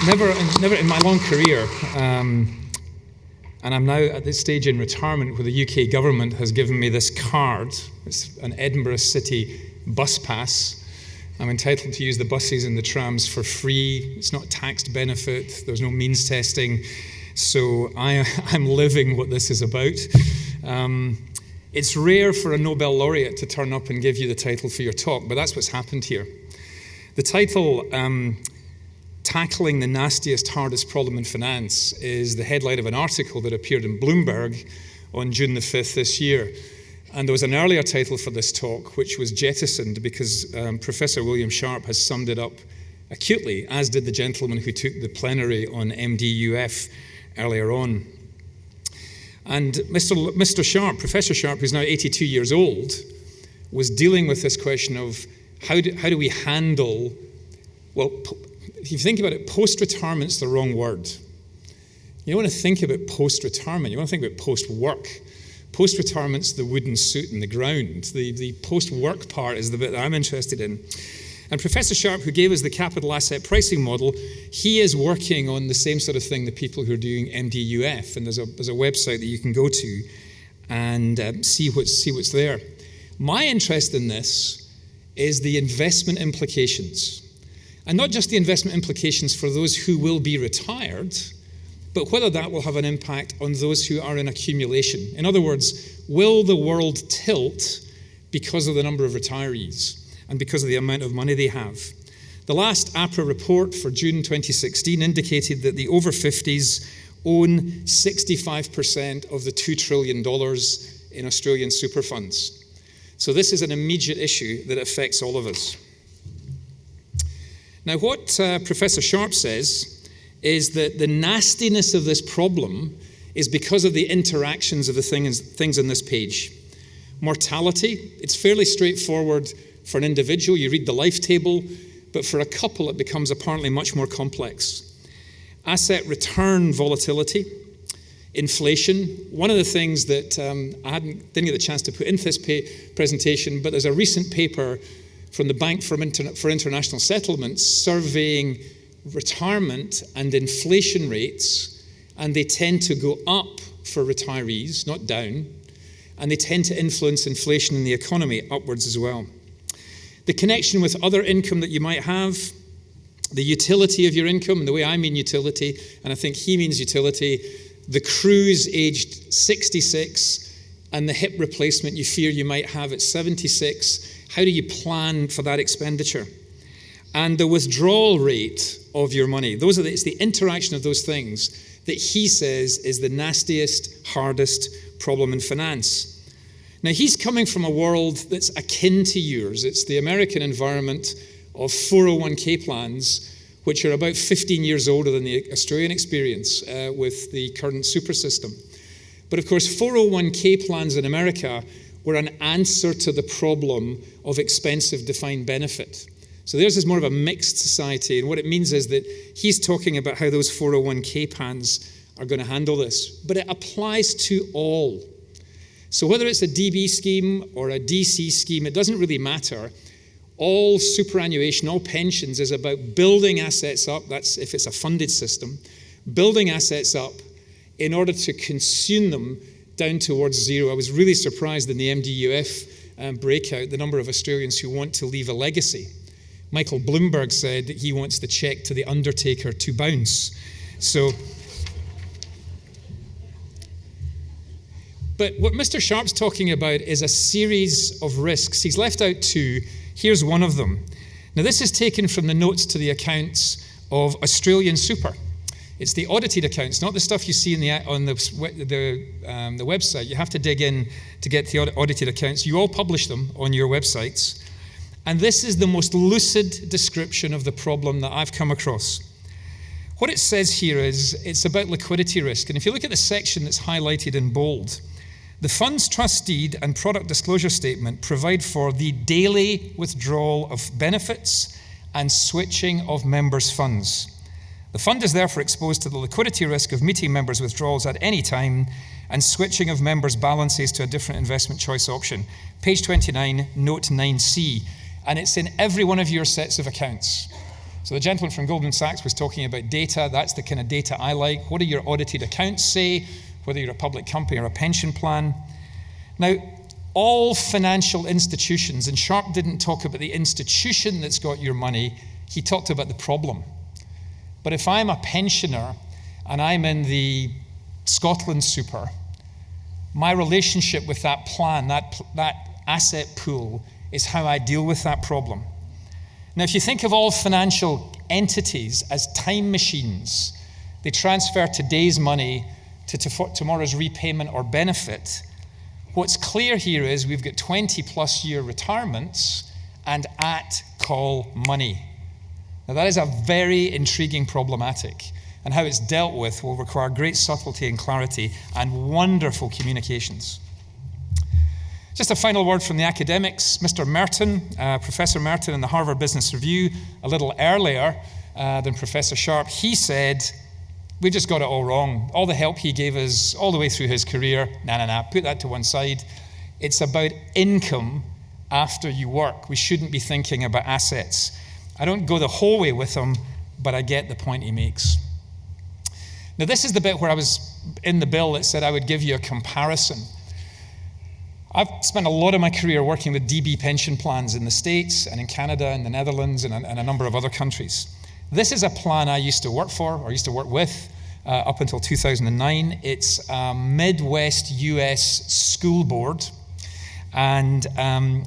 Never in my long career, and I'm now at this stage in retirement where the UK government has given me this card. It's an Edinburgh City bus pass. I'm entitled to use the buses and the trams for free. It's not taxed benefit. There's no means testing. So I'm living what this is about. It's rare for a Nobel laureate to turn up and give you the title for your talk, but that's what's happened here. The title, Tackling the Nastiest, Hardest Problem in Finance, is the headline of an article that appeared in Bloomberg on June the 5th this year. And there was an earlier title for this talk, which was jettisoned because Professor William Sharp has summed it up acutely, as did the gentleman who took the plenary on MDUF earlier on. And Mr. Sharp, Professor Sharp, who's now 82 years old, was dealing with this question of how do we handle, well, if you think about it, post-retirement's the wrong word. You don't want to think about post-retirement, you want to think about post-work. Post-retirement's the wooden suit in the ground. The post-work part is the bit that I'm interested in. And Professor Sharp, who gave us the capital asset pricing model, he is working on the same sort of thing the people who are doing MDUF, and there's a website that you can go to and see what's there. My interest in this is the investment implications. And not just the investment implications for those who will be retired, but whether that will have an impact on those who are in accumulation. In other words, will the world tilt because of the number of retirees and because of the amount of money they have? The last APRA report for June 2016 indicated that the over 50s own 65% of the $2 trillion in Australian super funds. So this is an immediate issue that affects all of us. Now, what Professor Sharp says is that the nastiness of this problem is because of the interactions of the things on this page. Mortality, it's fairly straightforward for an individual. You read the life table, but for a couple it becomes apparently much more complex. Asset return volatility, inflation. One of the things that I didn't get the chance to put into this presentation, but there's a recent paper from the Bank for International Settlements surveying retirement and inflation rates, and they tend to go up for retirees, not down, and they tend to influence inflation in the economy upwards as well. The connection with other income that you might have, the utility of your income, and the way I mean utility, and I think he means utility, the crews aged 66 and the hip replacement you fear you might have at 76, how do you plan for that expenditure? And the withdrawal rate of your money. It's the interaction of those things that he says is the nastiest, hardest problem in finance. Now, he's coming from a world that's akin to yours. It's the American environment of 401k plans, which are about 15 years older than the Australian experience with the current super system. But of course, 401k plans in America were an answer to the problem of expensive defined benefit. So theirs is more of a mixed society, and what it means is that he's talking about how those 401k plans are going to handle this. But it applies to all. So whether it's a DB scheme or a DC scheme, it doesn't really matter. All superannuation, all pensions is about building assets up, that's if it's a funded system, building assets up in order to consume them down towards zero. I was really surprised in the MDUF breakout, the number of Australians who want to leave a legacy. Michael Bloomberg said that he wants the check to the undertaker to bounce. But what Mr. Sharp's talking about is a series of risks. He's left out two. Here's one of them. Now, this is taken from the notes to the accounts of Australian Super. It's the audited accounts, not the stuff you see on the website. You have to dig in to get the audited accounts. You all publish them on your websites. And this is the most lucid description of the problem that I've come across. What it says here is it's about liquidity risk. And if you look at the section that's highlighted in bold, the fund's trustee and product disclosure statement provide for the daily withdrawal of benefits and switching of members' funds. The fund is therefore exposed to the liquidity risk of meeting members' withdrawals at any time and switching of members' balances to a different investment choice option. Page 29, note 9C. And it's in every one of your sets of accounts. So the gentleman from Goldman Sachs was talking about data. That's the kind of data I like. What do your audited accounts say, whether you're a public company or a pension plan? Now, all financial institutions, and Sharpe didn't talk about the institution that's got your money, he talked about the problem. But if I'm a pensioner and I'm in the Scotland Super, my relationship with that plan, that asset pool, is how I deal with that problem. Now, if you think of all financial entities as time machines, they transfer today's money to tomorrow's repayment or benefit. What's clear here is we've got 20-plus year retirements and at-call money. Now, that is a very intriguing problematic, and how it's dealt with will require great subtlety and clarity and wonderful communications. Just a final word from the academics. Mr. Merton, Professor Merton in the Harvard Business Review, a little earlier than Professor Sharpe, he said, we just got it all wrong. All the help he gave us all the way through his career, put that to one side. It's about income after you work. We shouldn't be thinking about assets. I don't go the whole way with him, but I get the point he makes. Now, this is the bit where I was in the bill that said I would give you a comparison. I've spent a lot of my career working with DB pension plans in the States and in Canada and the Netherlands and a number of other countries. This is a plan I used to work for, or used to work with, up until 2009. It's a Midwest US school board, and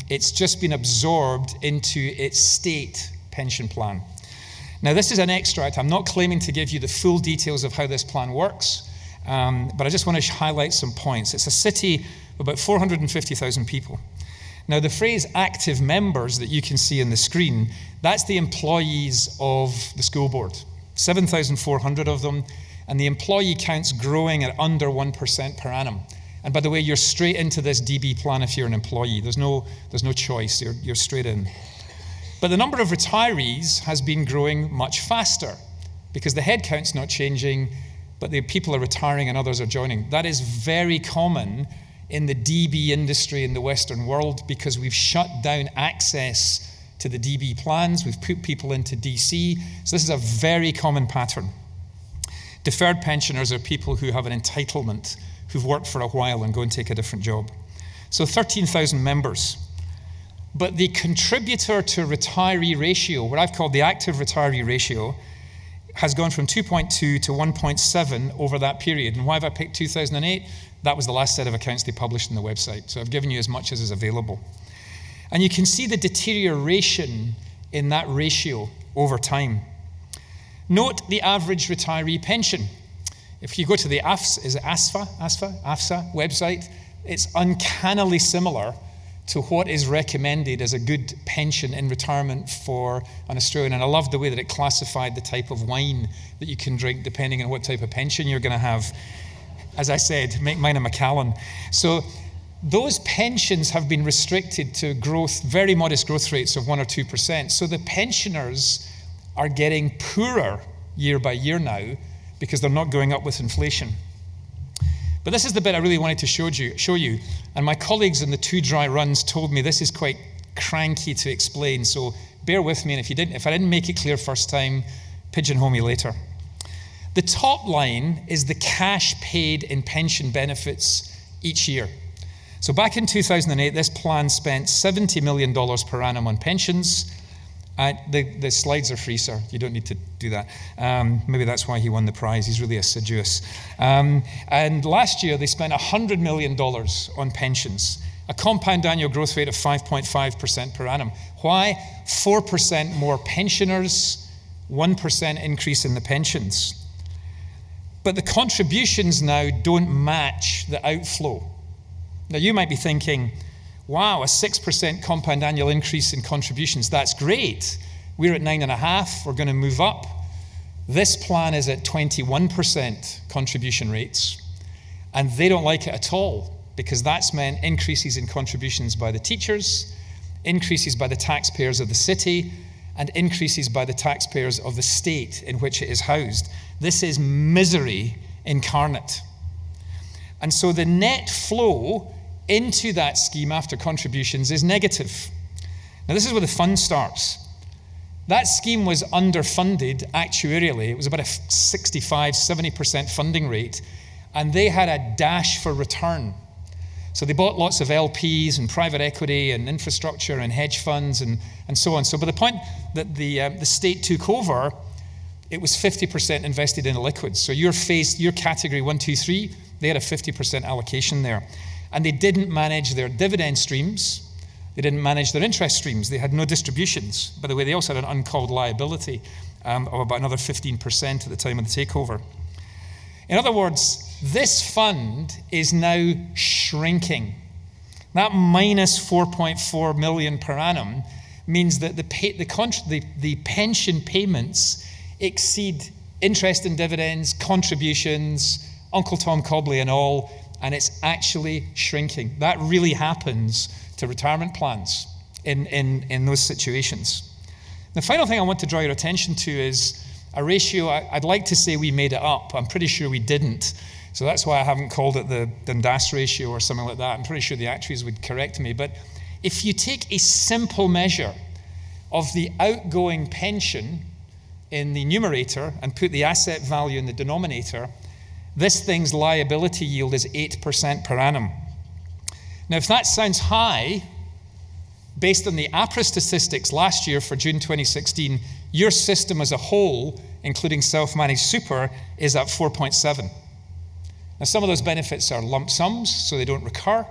it's just been absorbed into its state pension plan. Now, this is an extract. I'm not claiming to give you the full details of how this plan works, but I just want to highlight some points. It's a city of about 450,000 people. Now, the phrase active members that you can see on the screen, that's the employees of the school board, 7,400 of them, and the employee count's growing at under 1% per annum. And by the way, you're straight into this DB plan if you're an employee. There's no choice. You're straight in. But the number of retirees has been growing much faster because the head count's not changing, but the people are retiring and others are joining. That is very common in the DB industry in the Western world because we've shut down access to the DB plans. We've put people into DC. So this is a very common pattern. Deferred pensioners are people who have an entitlement, who've worked for a while and go and take a different job. So 13,000 members. But the contributor to retiree ratio, what I've called the active retiree ratio, has gone from 2.2 to 1.7 over that period. And why have I picked 2008? That was the last set of accounts they published on the website. So I've given you as much as is available. And you can see the deterioration in that ratio over time. Note the average retiree pension. If you go to the AFSA website, it's uncannily similar to what is recommended as a good pension in retirement for an Australian. And I love the way that it classified the type of wine that you can drink depending on what type of pension you're going to have. As I said, make mine a Macallan. So those pensions have been restricted to growth, very modest growth rates of 1 or 2%. So the pensioners are getting poorer year by year now because they're not going up with inflation. But this is the bit I really wanted to show you. And my colleagues in the 2 dry runs told me this is quite cranky to explain. So bear with me. And if I didn't make it clear first time, pigeonhole me later. The top line is the cash paid in pension benefits each year. So back in 2008, this plan spent $70 million per annum on pensions. The slides are free, sir. You don't need to do that. Maybe that's why he won the prize. He's really assiduous. And last year, they spent $100 million on pensions, a compound annual growth rate of 5.5% per annum. Why? 4% more pensioners, 1% increase in the pensions. But the contributions now don't match the outflow. Now, you might be thinking, wow, a 6% compound annual increase in contributions, that's great. We're at 9.5%, we're going to move up. This plan is at 21% contribution rates, and they don't like it at all because that's meant increases in contributions by the teachers, increases by the taxpayers of the city, and increases by the taxpayers of the state in which it is housed. This is misery incarnate. And so the net flow into that scheme after contributions is negative. Now, this is where the fun starts. That scheme was underfunded actuarially. It was about a 65, 70% funding rate, and they had a dash for return. So they bought lots of LPs and private equity and infrastructure and hedge funds and so on. So by the point that the state took over, it was 50% invested in liquids. So your category 1, 2, 3, they had a 50% allocation there. And they didn't manage their dividend streams. They didn't manage their interest streams. They had no distributions. By the way, they also had an uncalled liability of about another 15% at the time of the takeover. In other words, this fund is now shrinking. That minus 4.4 million per annum means that the pension payments exceed interest and dividends, contributions, Uncle Tom Cobley and all, and it's actually shrinking. That really happens to retirement plans in those situations. The final thing I want to draw your attention to is a ratio. I'd like to say we made it up. I'm pretty sure we didn't. So that's why I haven't called it the Dundas ratio or something like that. I'm pretty sure the actuaries would correct me. But if you take a simple measure of the outgoing pension in the numerator and put the asset value in the denominator, this thing's liability yield is 8% per annum. Now, if that sounds high, based on the APRA statistics last year for June 2016, your system as a whole, including self-managed super, is at 4.7. Now, some of those benefits are lump sums, so they don't recur.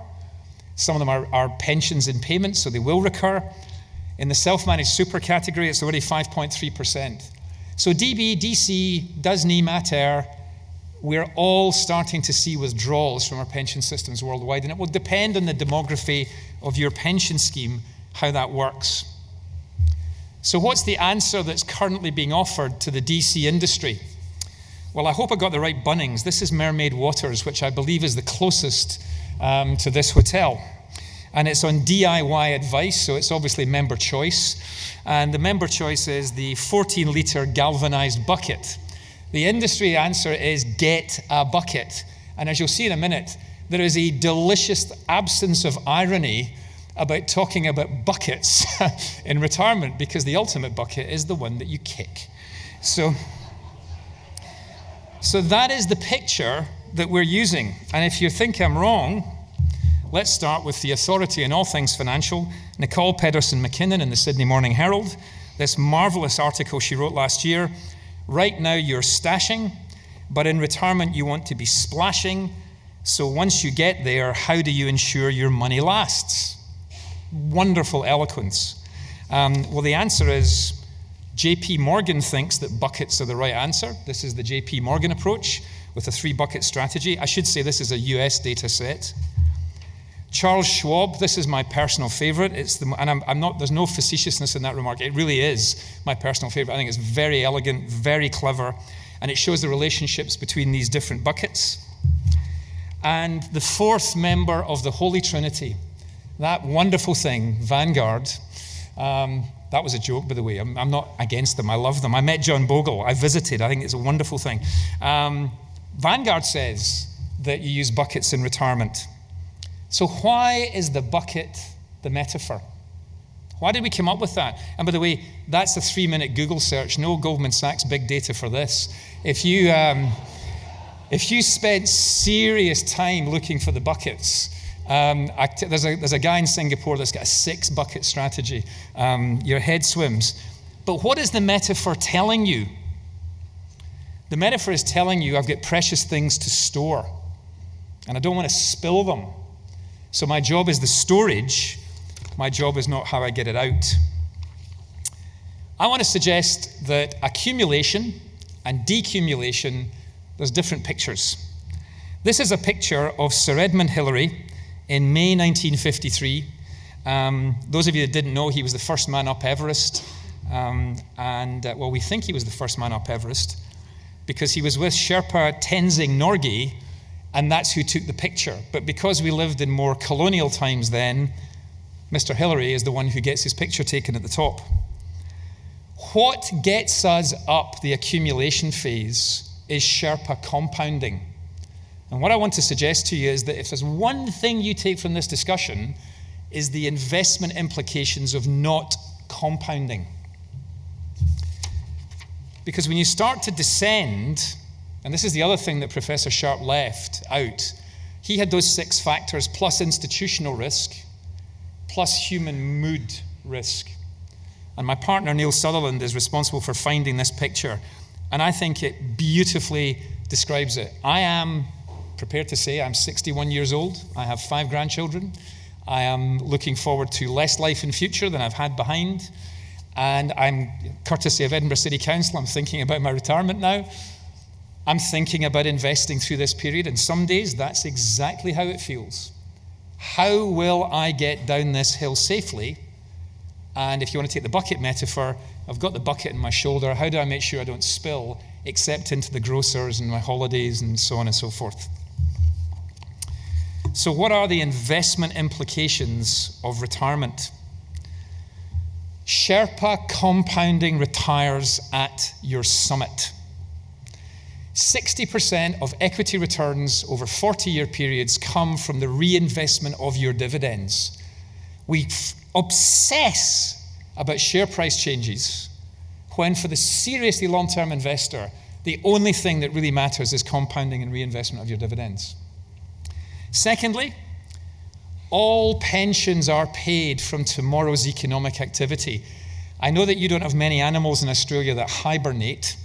Some of them are pensions in payments, so they will recur. In the self-managed super category, it's already 5.3%. So DB, DC, DASNI, Mater, we're all starting to see withdrawals from our pension systems worldwide, and it will depend on the demography of your pension scheme, how that works. So what's the answer that's currently being offered to the DC industry? Well, I hope I got the right Bunnings. This is Mermaid Waters, which I believe is the closest to this hotel. And it's on DIY advice, so it's obviously member choice. And the member choice is the 14-litre galvanized bucket. The industry answer is get a bucket. And as you'll see in a minute, there is a delicious absence of irony about talking about buckets in retirement, because the ultimate bucket is the one that you kick. So that is the picture that we're using. And if you think I'm wrong, let's start with the authority in all things financial, Nicole Pedersen McKinnon in the Sydney Morning Herald. This marvelous article she wrote last year. Right now you're stashing, but in retirement you want to be splashing. So once you get there, how do you ensure your money lasts? Wonderful eloquence. Well, the answer is JP Morgan thinks that buckets are the right answer. This is the JP Morgan approach with a 3-bucket strategy. I should say this is a US data set. Charles Schwab, this is my personal favorite. There's no facetiousness in that remark. It really is my personal favorite. I think it's very elegant, very clever, and it shows the relationships between these different buckets. And the fourth member of the Holy Trinity, that wonderful thing, Vanguard. That was a joke, by the way. I'm not against them. I love them. I met John Bogle. I visited. I think it's a wonderful thing. Vanguard says that you use buckets in retirement. So why is the bucket the metaphor? Why did we come up with that? And by the way, that's a 3-minute Google search. No Goldman Sachs big data for this. If you spent serious time looking for the buckets, there's a guy in Singapore that's got a 6-bucket strategy. Your head swims. But what is the metaphor telling you? The metaphor is telling you I've got precious things to store, and I don't want to spill them. So my job is the storage. My job is not how I get it out. I want to suggest that accumulation and decumulation, there's different pictures. This is a picture of Sir Edmund Hillary in May 1953. Those of you that didn't know, he was the first man up Everest. Well, we think he was the first man up Everest because he was with Sherpa Tenzing Norgay, and that's who took the picture. But because we lived in more colonial times then, Mr. Hillary is the one who gets his picture taken at the top. What gets us up the accumulation phase is Sherpa compounding. And what I want to suggest to you is that if there's one thing you take from this discussion, is the investment implications of not compounding. Because when you start to descend, and this is the other thing that Professor Sharp left out, he had those 6 factors plus institutional risk, plus human mood risk. And my partner, Neil Sutherland, is responsible for finding this picture. And I think it beautifully describes it. I am prepared to say I'm 61 years old. I have 5 grandchildren. I am looking forward to less life in future than I've had behind. And I'm, courtesy of Edinburgh City Council, I'm thinking about my retirement now. I'm thinking about investing through this period. And some days, that's exactly how it feels. How will I get down this hill safely? And if you want to take the bucket metaphor, I've got the bucket in my shoulder. How do I make sure I don't spill, except into the grocers and my holidays and so on and so forth? So what are the investment implications of retirement? Sherpa compounding retires at your summit. 60% of equity returns over 40-year periods come from the reinvestment of your dividends. We obsess about share price changes when for the seriously long-term investor, the only thing that really matters is compounding and reinvestment of your dividends. Secondly, all pensions are paid from tomorrow's economic activity. I know that you don't have many animals in Australia that hibernate,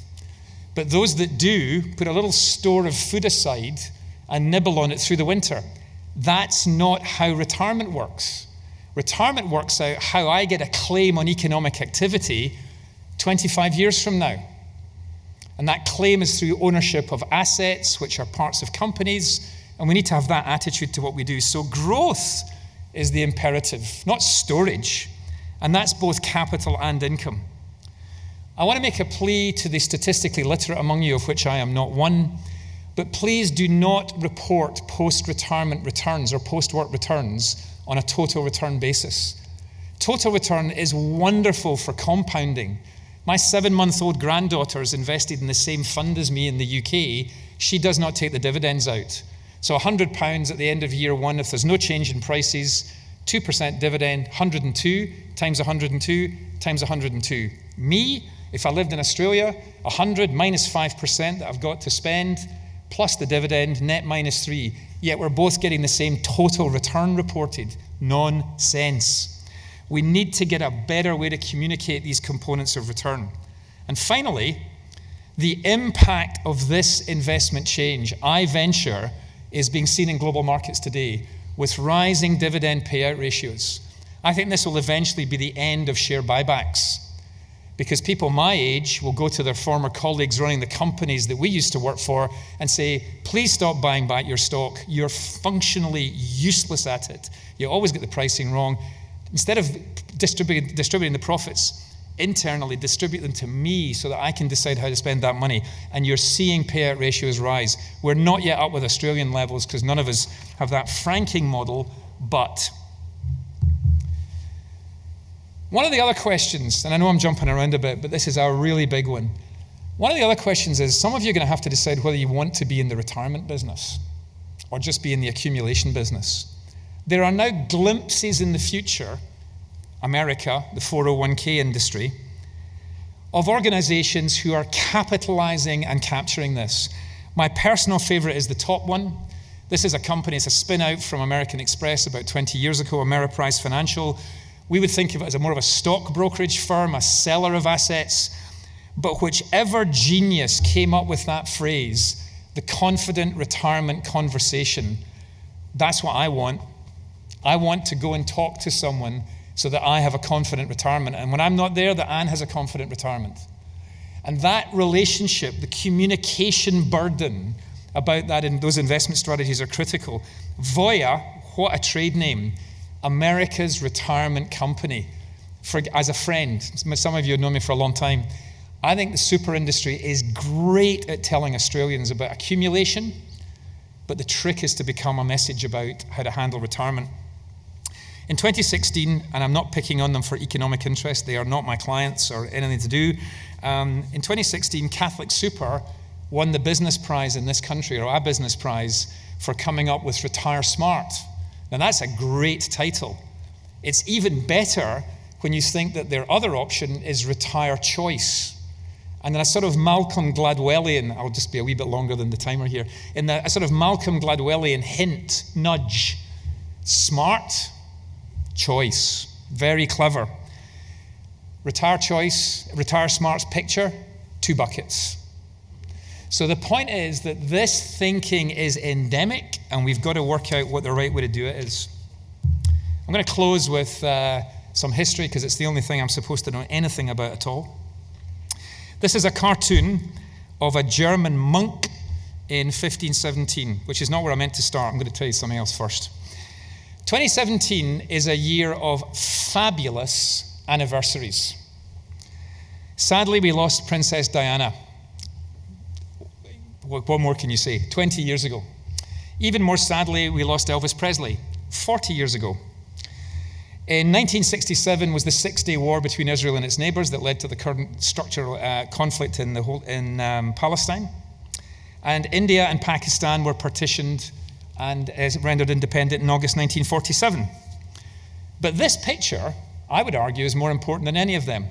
but those that do put a little store of food aside and nibble on it through the winter. That's not how retirement works. Retirement works out how I get a claim on economic activity 25 years from now. And that claim is through ownership of assets, which are parts of companies, and we need to have that attitude to what we do. So growth is the imperative, not storage. And that's both capital and income. I want to make a plea to the statistically literate among you, of which I am not one, but please do not report post-retirement returns or post-work returns on a total return basis. Total return is wonderful for compounding. My 7-month-old granddaughter is invested in the same fund as me in the UK. She does not take the dividends out. So £100 at the end of year 1, if there's no change in prices, 2% dividend, 102 times 102 times 102. Me, if I lived in Australia, 100 minus 5% that I've got to spend, plus the dividend, net minus 3. Yet we're both getting the same total return reported. Nonsense. We need to get a better way to communicate these components of return. And finally, the impact of this investment change, I venture, is being seen in global markets today with rising dividend payout ratios. I think this will eventually be the end of share buybacks, because people my age will go to their former colleagues running the companies that we used to work for and say, please stop buying back your stock. You're functionally useless at it. You always get the pricing wrong. Instead of distributing the profits internally, distribute them to me so that I can decide how to spend that money. And you're seeing payout ratios rise. We're not yet up with Australian levels because none of us have that franking model, but one of the other questions, and I know I'm jumping around a bit, but this is a really big one. One of the other questions is, some of you are going to have to decide whether you want to be in the retirement business or just be in the accumulation business. There are now glimpses in the future, America, the 401k industry, of organizations who are capitalizing and capturing this. My personal favorite is the top one. This is a company, it's a spin out from American Express about 20 years ago, Ameriprise Financial. We would think of it as more of a stock brokerage firm, a seller of assets. But whichever genius came up with that phrase, the confident retirement conversation, that's what I want. I want to go and talk to someone so that I have a confident retirement. And when I'm not there, that Anne has a confident retirement. And that relationship, the communication burden about that in those investment strategies are critical. Voya, what a trade name. America's retirement company. As a friend, some of you have known me for a long time, I think the super industry is great at telling Australians about accumulation, but the trick is to become a message about how to handle retirement. In 2016, and I'm not picking on them for economic interest, they are not my clients or anything to do. In 2016, Catholic Super won the business prize in this country, or a business prize, for coming up with Retire Smart. Now that's a great title. It's even better when you think that their other option is Retire Choice. And then a sort of Malcolm Gladwellian, I'll just be a wee bit longer than the timer here, a sort of Malcolm Gladwellian hint, nudge. Smart, choice, very clever. Retire choice, retire smart's picture, 2 buckets. So the point is that this thinking is endemic, and we've got to work out what the right way to do it is. I'm going to close with some history, because it's the only thing I'm supposed to know anything about at all. This is a cartoon of a German monk in 1517, which is not where I meant to start. I'm going to tell you something else first. 2017 is a year of fabulous anniversaries. Sadly, we lost Princess Diana. What more can you say? 20 years ago. Even more sadly, we lost Elvis Presley 40 years ago. In 1967 was the Six-Day War between Israel and its neighbors that led to the current structural conflict in Palestine. And India and Pakistan were partitioned and rendered independent in August 1947. But this picture, I would argue, is more important than any of them.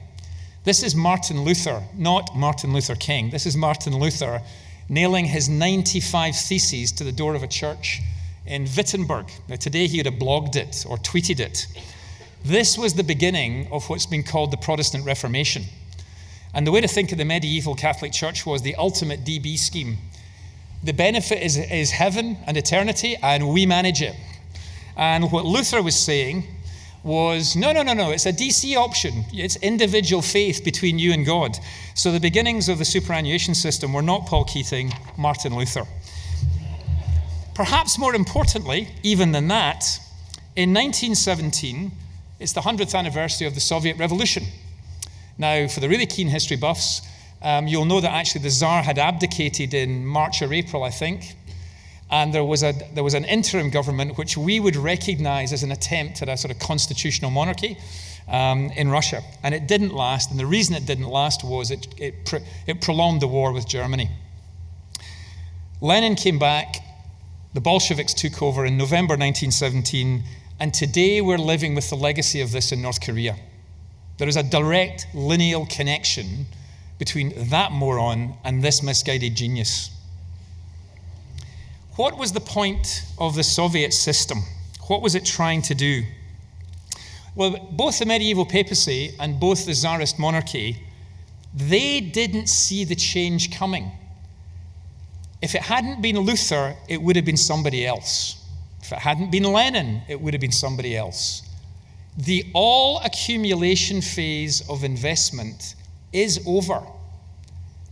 This is Martin Luther, not Martin Luther King. This is Martin Luther nailing his 95 theses to the door of a church in Wittenberg. Now, today he would have blogged it or tweeted it. This was the beginning of what's been called the Protestant Reformation. And the way to think of the medieval Catholic Church was the ultimate DB scheme. The benefit is heaven and eternity, and we manage it. And what Luther was saying was, no, it's a DC option. It's individual faith between you and God. So the beginnings of the superannuation system were not Paul Keating, Martin Luther. Perhaps more importantly, even than that, in 1917, it's the 100th anniversary of the Soviet Revolution. Now, for the really keen history buffs, you'll know that actually the Tsar had abdicated in March or April, I think, and there was an interim government which we would recognize as an attempt at a sort of constitutional monarchy in Russia. And it didn't last, and the reason it didn't last was it prolonged the war with Germany. Lenin came back, the Bolsheviks took over in November 1917, and today we're living with the legacy of this in North Korea. There is a direct lineal connection between that moron and this misguided genius. What was the point of the Soviet system? What was it trying to do? Well, both the medieval papacy and both the Tsarist monarchy, they didn't see the change coming. If it hadn't been Luther, it would have been somebody else. If it hadn't been Lenin, it would have been somebody else. The all-accumulation phase of investment is over.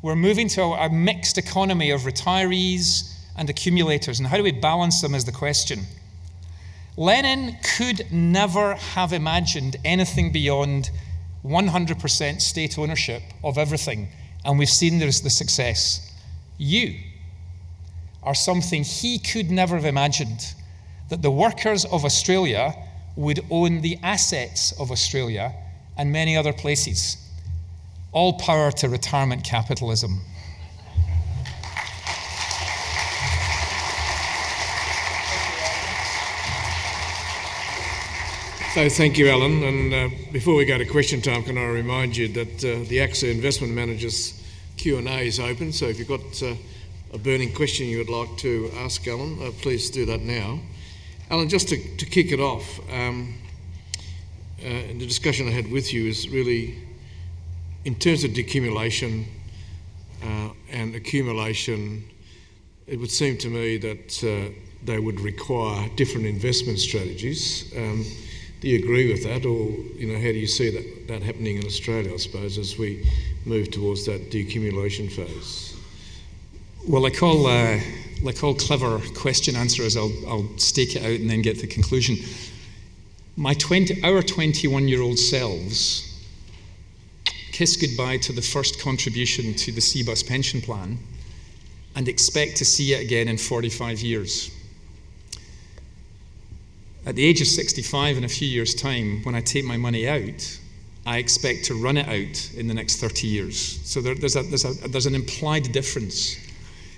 We're moving to a mixed economy of retirees and accumulators, and how do we balance them is the question. Lenin could never have imagined anything beyond 100% state ownership of everything, and we've seen there's the success. You are something he could never have imagined, that the workers of Australia would own the assets of Australia and many other places. All power to retirement capitalism. So thank you, Alan. And before we go to question time, can I remind you that the AXA Investment Managers Q&A is open. So if you've got a burning question you would like to ask Alan, please do that now. Alan, just to kick it off, the discussion I had with you is really, in terms of decumulation and accumulation, it would seem to me that they would require different investment strategies. Do you agree with that, or how do you see that happening in Australia, I suppose, as we move towards that decumulation phase? Well, like all clever question answers, I'll stake it out and then get to the conclusion. Our 21-year-old selves kiss goodbye to the first contribution to the Cbus pension plan and expect to see it again in 45 years. At the age of 65, in a few years' time, when I take my money out, I expect to run it out in the next 30 years. So there's an implied difference.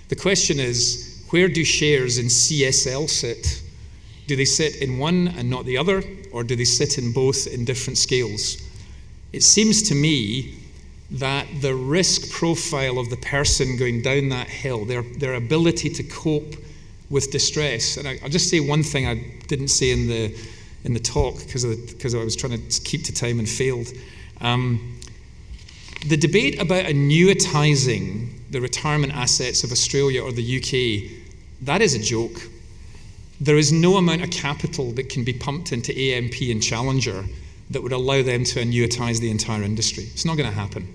The question is, where do shares in CSL sit? Do they sit in one and not the other, or do they sit in both in different scales? It seems to me that the risk profile of the person going down that hill, their ability to cope with distress, and I'll just say one thing I didn't say in the talk because I was trying to keep to time and failed. The debate about annuitising the retirement assets of Australia or the UK, that is a joke. There is no amount of capital that can be pumped into AMP and Challenger that would allow them to annuitise the entire industry. It's not going to happen.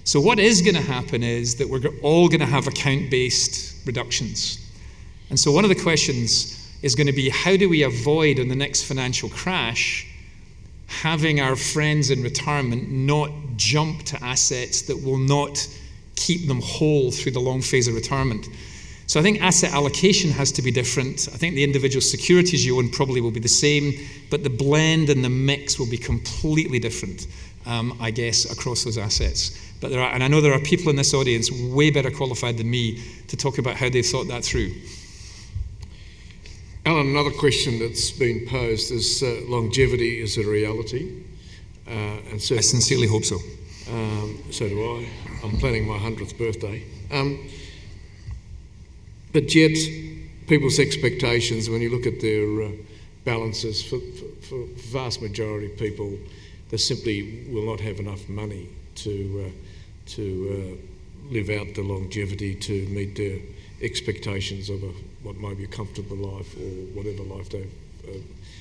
So what is going to happen is that we're all going to have account-based reductions. And so one of the questions is going to be, how do we avoid in the next financial crash having our friends in retirement not jump to assets that will not keep them whole through the long phase of retirement? So I think asset allocation has to be different. I think the individual securities you own probably will be the same, but the blend and the mix will be completely different, I guess, across those assets. But and I know there are people in this audience way better qualified than me to talk about how they thought that through. Alan, another question that's been posed is longevity is a reality. And I sincerely hope so. So do I. I'm planning my 100th birthday. But yet, people's expectations, when you look at their balances, for the vast majority of people, they simply will not have enough money to live out the longevity to meet their expectations of what might be a comfortable life or whatever life they've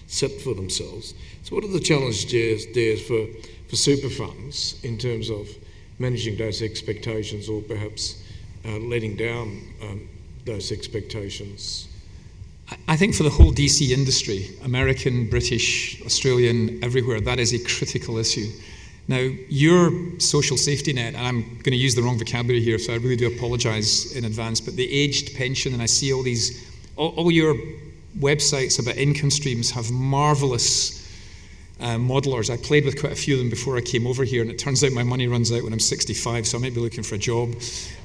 set for themselves. So what are the challenges there for super funds in terms of managing those expectations or perhaps letting down those expectations? I think for the whole DC industry, American, British, Australian, everywhere, that is a critical issue. Now, your social safety net, and I'm going to use the wrong vocabulary here, so I really do apologise in advance, but the aged pension, and I see all your websites about income streams have marvellous modelers. I played with quite a few of them before I came over here, and it turns out my money runs out when I'm 65, so I might be looking for a job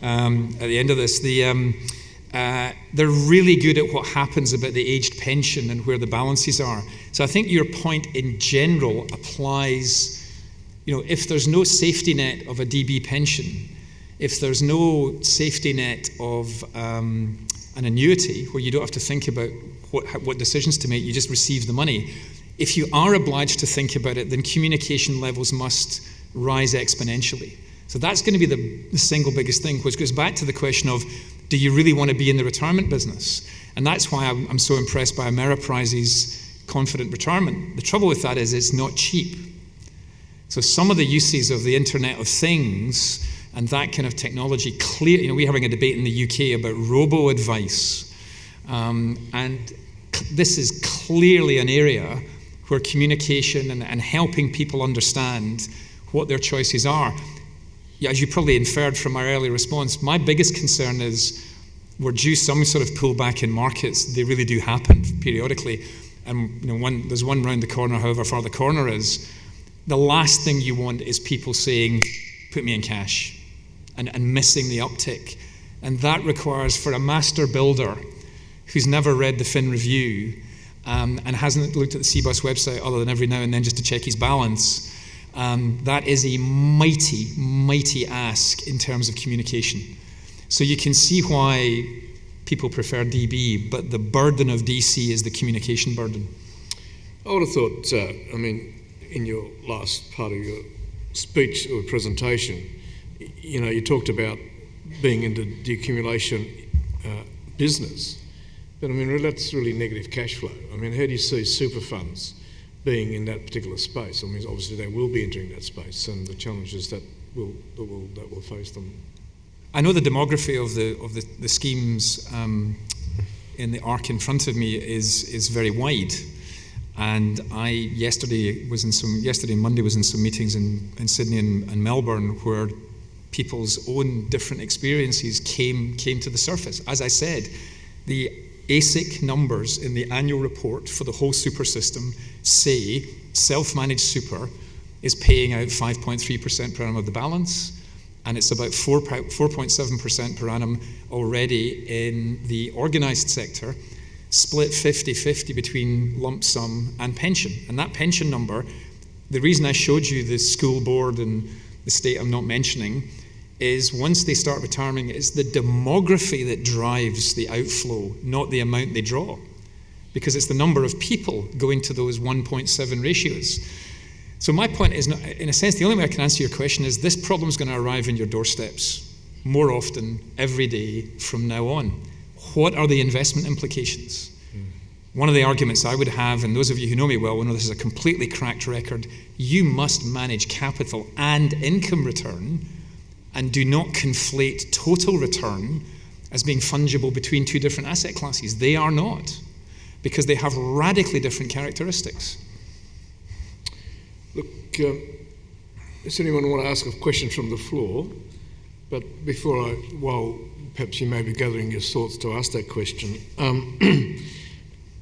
at the end of this. They're really good at what happens about the aged pension and where the balances are. So I think your point in general applies. If there's no safety net of a DB pension, if there's no safety net of an annuity where you don't have to think about what decisions to make, you just receive the money. If you are obliged to think about it, then communication levels must rise exponentially. So that's going to be the single biggest thing, which goes back to the question of, do you really want to be in the retirement business? And that's why I'm so impressed by Ameriprise's Confident Retirement. The trouble with that is it's not cheap. So some of the uses of the Internet of Things and that kind of technology, we're having a debate in the UK about robo-advice. And this is clearly an area where communication and helping people understand what their choices are. As you probably inferred from my earlier response, my biggest concern is we're due some sort of pullback in markets. They really do happen periodically. And there's one round the corner, however far the corner is. The last thing you want is people saying, put me in cash, and missing the uptick. And that requires, for a master builder who's never read the Fin Review and hasn't looked at the Cbus website other than every now and then just to check his balance, that is a mighty, mighty ask in terms of communication. So you can see why people prefer DB, but the burden of DC is the communication burden. I would have thought, in your last part of your speech or presentation, you talked about being in the decumulation business, but that's really negative cash flow. How do you see super funds being in that particular space? Obviously they will be entering that space and the challenges that will face them. I know the demography of the schemes in the arc in front of me is very wide. And yesterday and Monday was in some meetings in Sydney and Melbourne where people's own different experiences came to the surface. As I said, the ASIC numbers in the annual report for the whole super system say self-managed super is paying out 5.3% per annum of the balance, and it's about 4.7% per annum already in the organised sector, split 50-50 between lump sum and pension. And that pension number, the reason I showed you the school board and estate I'm not mentioning, is once they start retiring, it's the demography that drives the outflow, not the amount they draw. Because it's the number of people going to those 1.7 ratios. So my point is, in a sense, the only way I can answer your question is this problem's going to arrive in your doorsteps more often, every day from now on. What are the investment implications? One of the arguments I would have, and those of you who know me well will know this is a completely cracked record, you must manage capital and income return, and do not conflate total return as being fungible between two different asset classes. They are not, because they have radically different characteristics. Look, does anyone want to ask a question from the floor? But while perhaps you may be gathering your thoughts to ask that question,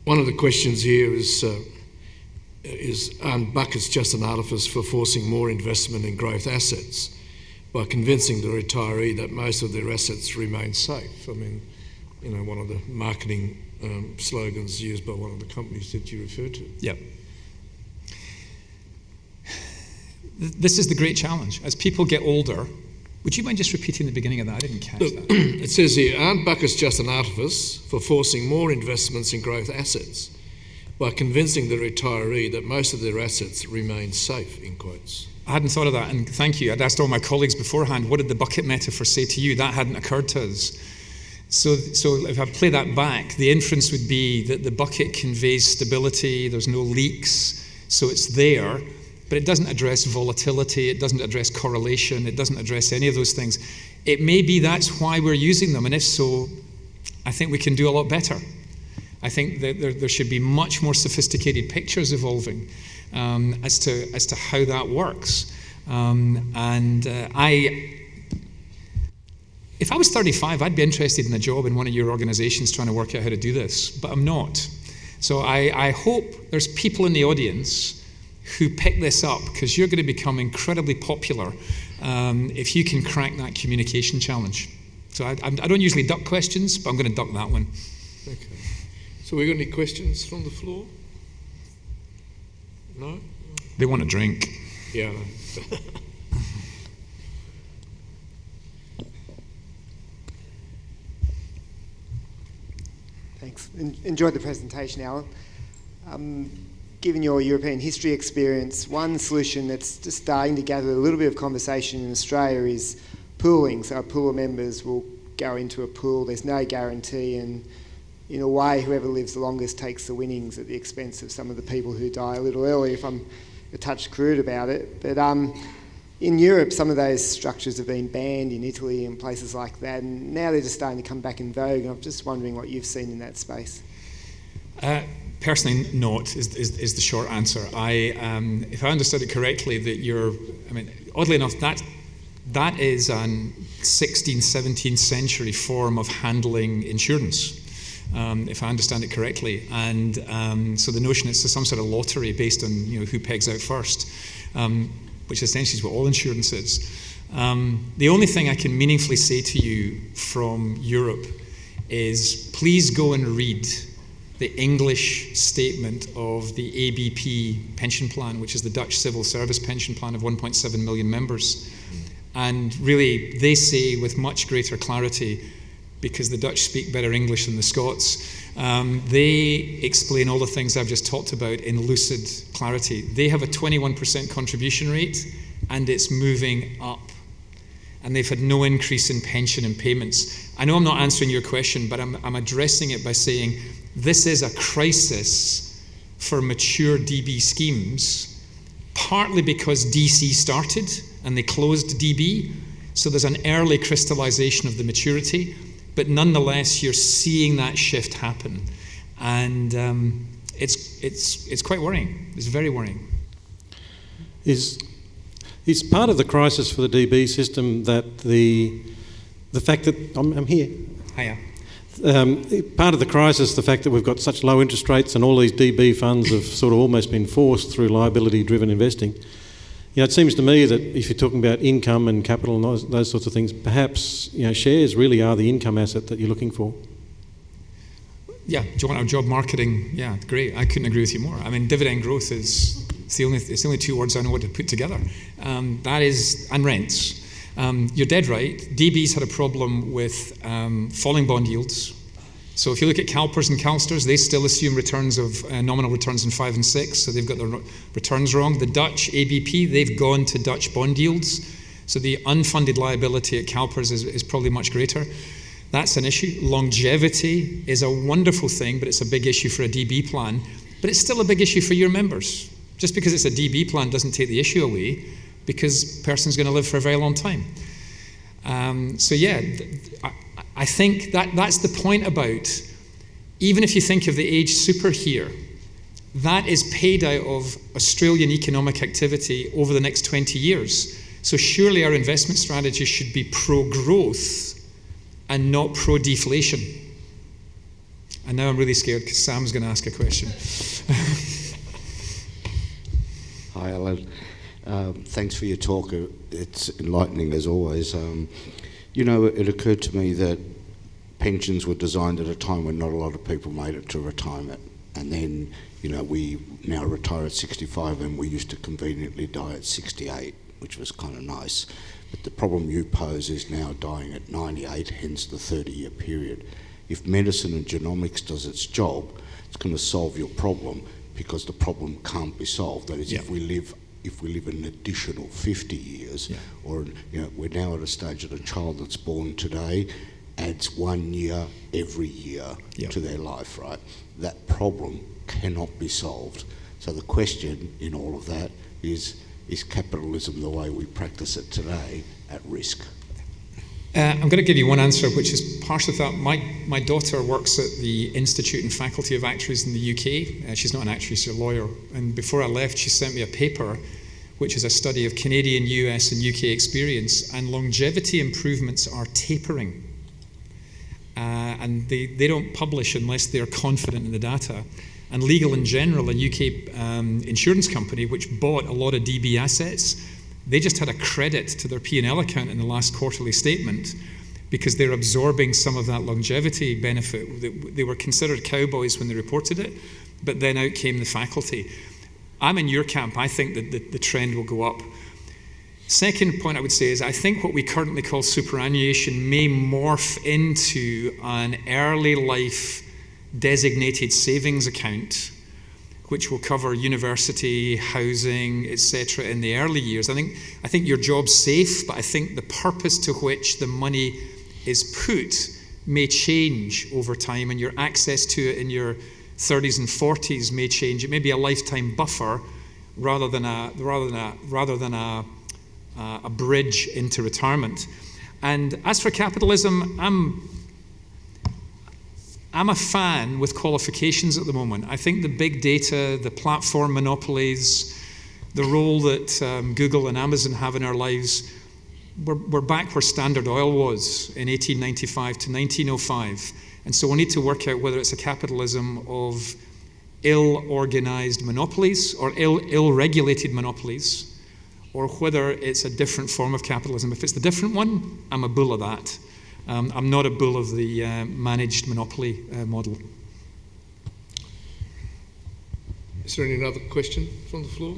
one of the questions here is aren't buckets just an artifice for forcing more investment in growth assets by convincing the retiree that most of their assets remain safe? I mean, one of the marketing slogans used by one of the companies that you referred to. Yeah. This is the great challenge. As people get older, would you mind just repeating the beginning of that? I didn't catch that. It says here, aren't buckets just an artifice for forcing more investments in growth assets by convincing the retiree that most of their assets remain safe, in quotes? I hadn't thought of that, and thank you. I'd asked all my colleagues beforehand, what did the bucket metaphor say to you? That hadn't occurred to us. So if I play that back, the inference would be that the bucket conveys stability, there's no leaks, so it's there, but it doesn't address volatility, it doesn't address correlation, it doesn't address any of those things. It may be that's why we're using them, and if so, I think we can do a lot better. I think that there should be much more sophisticated pictures evolving as to how that works. If I was 35, I'd be interested in a job in one of your organizations trying to work out how to do this, but I'm not. So I hope there's people in the audience who pick this up, because you're going to become incredibly popular if you can crack that communication challenge. So I don't usually duck questions, but I'm going to duck that one. Okay. So we got any questions from the floor? No? They want a drink. Yeah. Thanks. Enjoyed the presentation, Alan. Given your European history experience, one solution that's just starting to gather a little bit of conversation in Australia is pooling. So a pool of members will go into a pool, there's no guarantee, and in a way, whoever lives the longest takes the winnings at the expense of some of the people who die a little early, if I'm a touch crude about it. But in Europe, some of those structures have been banned, in Italy and places like that, and now they're just starting to come back in vogue, and I'm just wondering what you've seen in that space. Personally, not is the short answer. If I understood it correctly, oddly enough, that is an 16th, 17th century form of handling insurance, if I understand it correctly. And so the notion is some sort of lottery based on who pegs out first, which essentially is what all insurance is. The only thing I can meaningfully say to you from Europe is please go and read the English statement of the ABP pension plan, which is the Dutch civil service pension plan of 1.7 million members. And really, they say with much greater clarity, because the Dutch speak better English than the Scots, they explain all the things I've just talked about in lucid clarity. They have a 21% contribution rate, and it's moving up. And they've had no increase in pension and payments. I know I'm not answering your question, but I'm addressing it by saying this is a crisis for mature DB schemes, partly because DC started and they closed DB, so there's an early crystallization of the maturity, but nonetheless you're seeing that shift happen, and it's quite worrying. It's very worrying. Is part of the crisis for the DB system that the fact that I'm here? Hiya. Part of the crisis, the fact that we've got such low interest rates and all these DB funds have sort of almost been forced through liability-driven investing. It seems to me that if you're talking about income and capital and those sorts of things, perhaps shares really are the income asset that you're looking for. Yeah, do you want our job marketing? Yeah, great. I couldn't agree with you more. I mean, dividend growth is It's the only two words I know what to put together. That is, and rents. You're dead right. DB's had a problem with falling bond yields. So if you look at CalPERS and CalSTRS, they still assume returns of nominal returns in 5 and 6, so they've got their returns wrong. The Dutch ABP, they've gone to Dutch bond yields, so the unfunded liability at CalPERS is probably much greater. That's an issue. Longevity is a wonderful thing, but it's a big issue for a DB plan, but it's still a big issue for your members. Just because it's a DB plan doesn't take the issue away, because a person's going to live for a very long time. So yeah, I think that's the point about, even if you think of the age super here, that is paid out of Australian economic activity over the next 20 years. So surely our investment strategy should be pro-growth and not pro-deflation. And now I'm really scared because Sam's going to ask a question. Hi, Alan. Thanks for your talk. It's enlightening as always. You know, it occurred to me that pensions were designed at a time when not a lot of people made it to retirement. And then, you know, we now retire at 65 and we used to conveniently die at 68, which was kind of nice. But the problem you pose is now dying at 98, hence the 30-year period. If medicine and genomics does its job, it's going to solve your problem, because the problem can't be solved. That is, if we live an additional 50 years, or, you know, we're now at a stage that a child that's born today adds 1 year every year to their life, right? That problem cannot be solved. So the question in all of that is capitalism, the way we practice it today, at risk? I'm going to give you one answer, which is partial to that. My daughter works at the Institute and Faculty of Actuaries in the UK. She's not an actuary, she's a lawyer. And before I left, she sent me a paper, which is a study of Canadian, US, and UK experience. And longevity improvements are tapering. And they don't publish unless they're confident in the data. And Legal in General, a UK insurance company, which bought a lot of DB assets, they just had a credit to their P&L account in the last quarterly statement because they're absorbing some of that longevity benefit. They were considered cowboys when they reported it, but then out came the faculty. I'm in your camp. I think that the trend will go up. Second point I would say is I think what we currently call superannuation may morph into an early life designated savings account, which will cover university, housing, etc. in the early years. I think your job's safe, but I think the purpose to which the money is put may change over time, and your access to it in your 30s and 40s may change. It may be a lifetime buffer rather than a bridge into retirement. And as for capitalism, I'm a fan with qualifications at the moment. I think the big data, the platform monopolies, the role that Google and Amazon have in our lives, we're back where Standard Oil was in 1895 to 1905. And so we need to work out whether it's a capitalism of ill-organized monopolies or ill-regulated monopolies, or whether it's a different form of capitalism. If it's the different one, I'm a bull of that. I'm not a bull of the managed monopoly model. Is there any other question from the floor?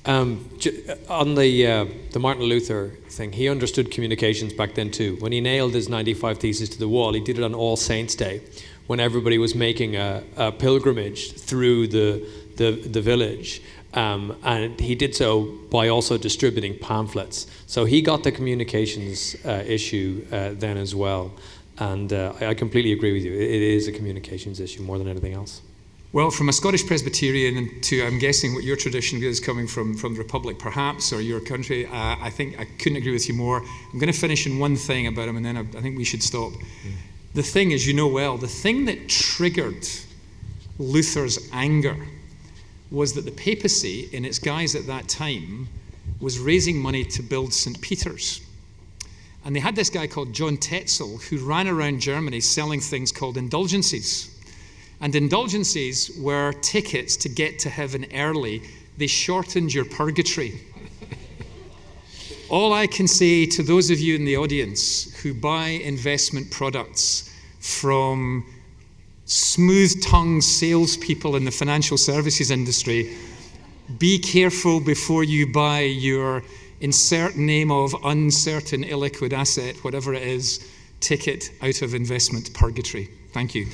On the Martin Luther thing, he understood communications back then too. When he nailed his 95 Theses to the wall, he did it on All Saints' Day, when everybody was making a pilgrimage through the village. And he did so by also distributing pamphlets. So he got the communications issue then as well. And I completely agree with you. It is a communications issue more than anything else. Well, from a Scottish Presbyterian to, I'm guessing what your tradition is coming from the Republic perhaps, or your country, I think I couldn't agree with you more. I'm going to finish in one thing about him, and then I think we should stop. The thing is, you know well, the thing that triggered Luther's anger was that the papacy, in its guise at that time, was raising money to build St. Peter's. And they had this guy called John Tetzel who ran around Germany selling things called indulgences. And indulgences were tickets to get to heaven early. They shortened your purgatory. All I can say to those of you in the audience who buy investment products from smooth-tongued salespeople in the financial services industry be careful before you buy your insert name of uncertain illiquid asset, whatever it is, ticket out of investment purgatory. Thank you.